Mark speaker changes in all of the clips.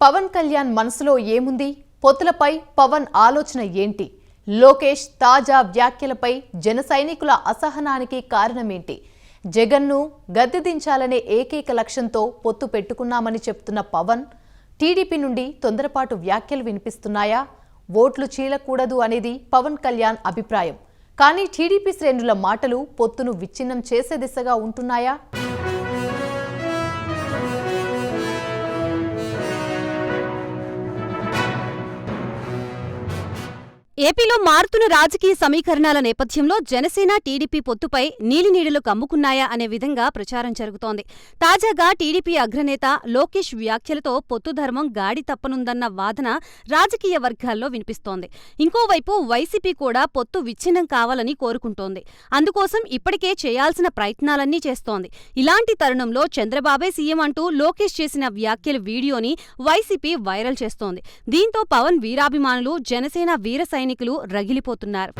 Speaker 1: పవన్ కళ్యాణ్ మనసులో ఏముంది? పొత్తులపై పవన్ ఆలోచన ఏంటి? లోకేష్ తాజా వ్యాఖ్యలపై జన సైనికుల అసహనానికి కారణమేంటి? జగన్ను గద్దెదించాలనే ఏకైక లక్ష్యంతో పొత్తు పెట్టుకున్నామని చెప్తున్న పవన్ టీడీపీ నుండి తొందరపాటు వ్యాఖ్యలు వినిపిస్తున్నాయా? ఓట్లు చీలకూడదు అనేది పవన్ కళ్యాణ్ అభిప్రాయం. కానీ టీడీపీ శ్రేణుల మాటలు పొత్తును విచ్ఛిన్నం చేసే దిశగా ఉంటున్నాయా?
Speaker 2: ఏపీలో మారుతున్న రాజకీయ సమీకరణాల నేపథ్యంలో జనసేన టీడీపీ పొత్తుపై నీలినీడలు కమ్ముకున్నాయా అనే విధంగా ప్రచారం జరుగుతోంది. తాజాగా టీడీపీ అగ్రనేత లోకేష్ వ్యాఖ్యలతో పొత్తు ధర్మం గాడి తప్పనుందన్న వాదన రాజకీయ వర్గాల్లో వినిపిస్తోంది. ఇంకోవైపు వైసీపీ కూడా పొత్తు విచ్ఛిన్నం కావాలని కోరుకుంటోంది. అందుకోసం ఇప్పటికే చేయాల్సిన ప్రయత్నాలన్నీ చేస్తోంది. ఇలాంటి తరుణంలో చంద్రబాబే సీఎం అంటూ లోకేష్ చేసిన వ్యాఖ్యల వీడియోని వైసీపీ వైరల్ చేస్తోంది. దీంతో పవన్ వీరాభిమానులు, జనసేన వీర సైనికులు రగిలిపోతున్నారు.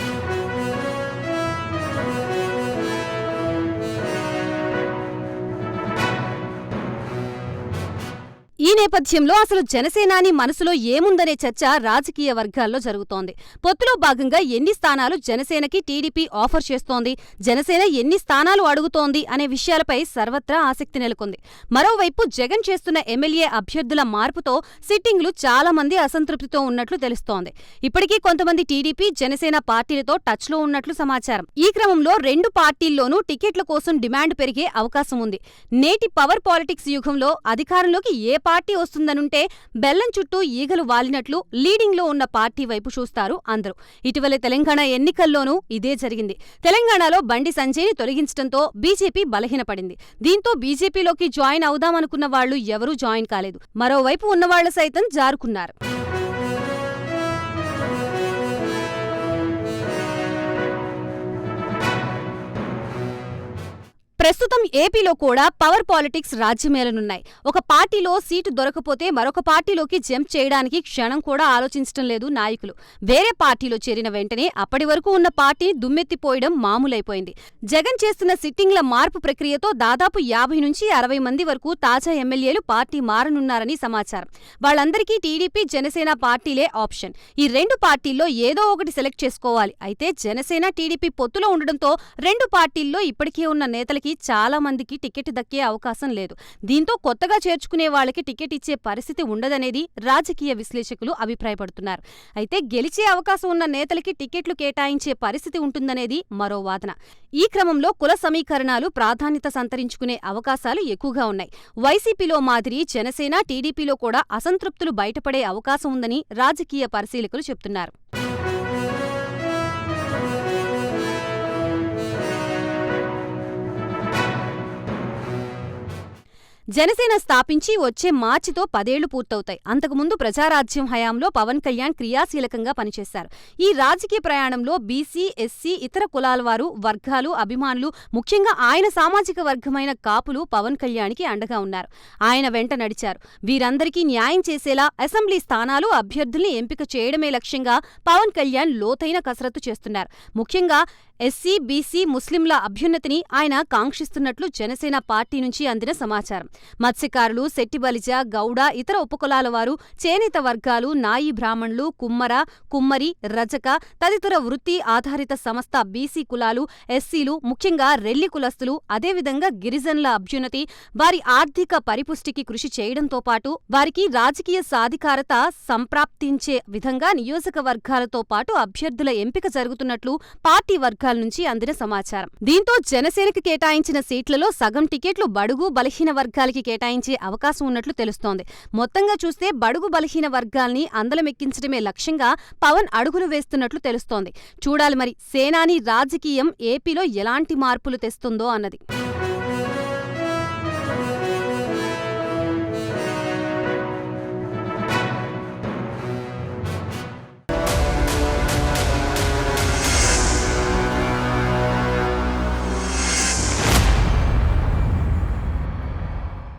Speaker 2: ఈ నేపథ్యంలో అసలు జనసేనాని మనసులో ఏముందనే చర్చ రాజకీయ వర్గాల్లో జరుగుతోంది. పొత్తులో భాగంగా ఎన్ని స్థానాలు జనసేనకి టీడీపీ ఆఫర్ చేస్తోంది, జనసేన ఎన్ని స్థానాలు అడుగుతోంది అనే విషయాలపై సర్వత్రా ఆసక్తి నెలకొంది. మరోవైపు జగన్ చేస్తున్న ఎమ్మెల్యే అభ్యర్థుల మార్పుతో సిట్టింగ్లు చాలా మంది అసంతృప్తితో ఉన్నట్లు తెలుస్తోంది. ఇప్పటికీ కొంతమంది టీడీపీ, జనసేన పార్టీలతో టచ్లో ఉన్నట్లు సమాచారం. ఈ క్రమంలో రెండు పార్టీల్లోనూ టికెట్ల కోసం డిమాండ్ పెరిగే అవకాశం ఉంది. నేటి పవర్ పాలిటిక్స్ యుగంలో అధికారంలోకి ఏ పార్టీ వస్తుందనుంటే బెల్లం చుట్టూ ఈగలు వాలినట్లు లీడింగ్ లో ఉన్న పార్టీ వైపు చూస్తారు అందరూ. ఇటీవల తెలంగాణ ఎన్నికల్లోనూ ఇదే జరిగింది. తెలంగాణలో బండి సంజయ్ని తొలగించడంతో బీజేపీ బలహీనపడింది. దీంతో బీజేపీలోకి జాయిన్ అవుదామనుకున్న వాళ్లు ఎవరూ జాయిన్ కాలేదు. మరోవైపు ఉన్నవాళ్లు సైతం జారుకున్నారు. ప్రస్తుతం ఏపీలో కూడా పవర్ పాలిటిక్స్ రాజ్యమేలనున్నాయి. ఒక పార్టీలో సీటు దొరకపోతే మరొక పార్టీలోకి జంప్ చేయడానికి క్షణం కూడా ఆలోచించడం లేదు నాయకులు. వేరే పార్టీలో చేరిన వెంటనే అప్పటి వరకు ఉన్న పార్టీని దుమ్మెత్తిపోయడం మామూలైపోయింది. జగన్ చేస్తున్న సిట్టింగ్ల మార్పు ప్రక్రియతో దాదాపు 50 నుంచి 60 మంది వరకు తాజా ఎమ్మెల్యేలు పార్టీ మారనున్నారని సమాచారం. వాళ్ళందరికీ టీడీపీ, జనసేన పార్టీలే ఆప్షన్. ఈ రెండు పార్టీల్లో ఏదో ఒకటి సెలెక్ట్ చేసుకోవాలి. అయితే జనసేన, టీడీపీ పొత్తులో ఉండడంతో రెండు పార్టీల్లో ఇప్పటికే ఉన్న నేతలకి చాలా మందికి టికెట్ దక్కే అవకాశం లేదు. దీంతో కొత్తగా చేర్చుకునే వాళ్ళకి టికెట్ ఇచ్చే పరిస్థితి ఉండదనేది రాజకీయ విశ్లేషకులు అభిప్రాయపడుతున్నారు. అయితే గెలిచే అవకాశం ఉన్న నేతలకి టికెట్లు కేటాయించే పరిస్థితి ఉంటుందనేది మరో వాదన. ఈ క్రమంలో కుల సమీకరణాలు ప్రాధాన్యత సంతరించుకునే అవకాశాలు ఎక్కువగా ఉన్నాయి. వైసీపీలో మాదిరి జనసేన, టీడీపీలో కూడా అసంతృప్తులు బయటపడే అవకాశం ఉందని రాజకీయ పరిశీలకులు చెబుతున్నారు. జనసేన స్థాపించి వచ్చే మార్చితో 10 ఏళ్లు పూర్తవుతాయి. అంతకుముందు ప్రజారాజ్యం హయాంలో పవన్ కళ్యాణ్ క్రియాశీలకంగా పనిచేశారు. ఈ రాజకీయ ప్రయాణంలో బీసీ, ఎస్సీ, ఇతర కులాల వారు, వర్గాలు, అభిమానులు, ముఖ్యంగా ఆయన సామాజిక వర్గమైన కాపులు పవన్ కళ్యాణ్కి అండగా ఉన్నారు. ఆయన వెంట నడిచారు. వీరందరికీ న్యాయం చేసేలా అసెంబ్లీ స్థానాలు, అభ్యర్థుల్ని ఎంపిక చేయడమే లక్ష్యంగా పవన్ కళ్యాణ్ లోతైన కసరత్తు చేస్తున్నారు. ముఖ్యంగా ఎస్సీ, బీసీ, ముస్లింల అభ్యున్నతిని ఆయన కాంక్షిస్తున్నట్లు జనసేన పార్టీ నుంచి అందిన సమాచారం. మత్స్యకారులు, శెట్టిబలిజ, గౌడ, ఇతర ఉపకులాల వారు, చేనేత వర్గాలు, నాయి బ్రాహ్మణులు, కుమ్మరి, రజక తదితర వృత్తి ఆధారిత సమస్త బీసీ కులాలు, ఎస్సీలు, ముఖ్యంగా రెల్లి కులస్తులు, అదేవిధంగా గిరిజనుల అభ్యున్నతి, వారి ఆర్థిక పరిపుష్టికి కృషి చేయడంతో పాటు వారికి రాజకీయ సాధికారత సంప్రాప్తించే విధంగా నియోజకవర్గాలతో పాటు అభ్యర్థుల ఎంపిక జరుగుతున్నట్లు పార్టీ వర్గాల నుంచి అందిన సమాచారం. దీంతో జనసేనకు కేటాయించిన సీట్లలో సగం టికెట్లు బడుగు బలహీన వర్గాలకి కేటాయించే అవకాశం ఉన్నట్లు తెలుస్తోంది. మొత్తంగా చూస్తే బడుగు బలహీన వర్గాల్ని అందలమెక్కించడమే లక్ష్యంగా పవన్ అడుగులు వేస్తున్నట్లు తెలుస్తోంది. చూడాలి మరి సేనాని రాజకీయం ఏపీలో ఎలాంటి మార్పులు తెస్తుందో అన్నది.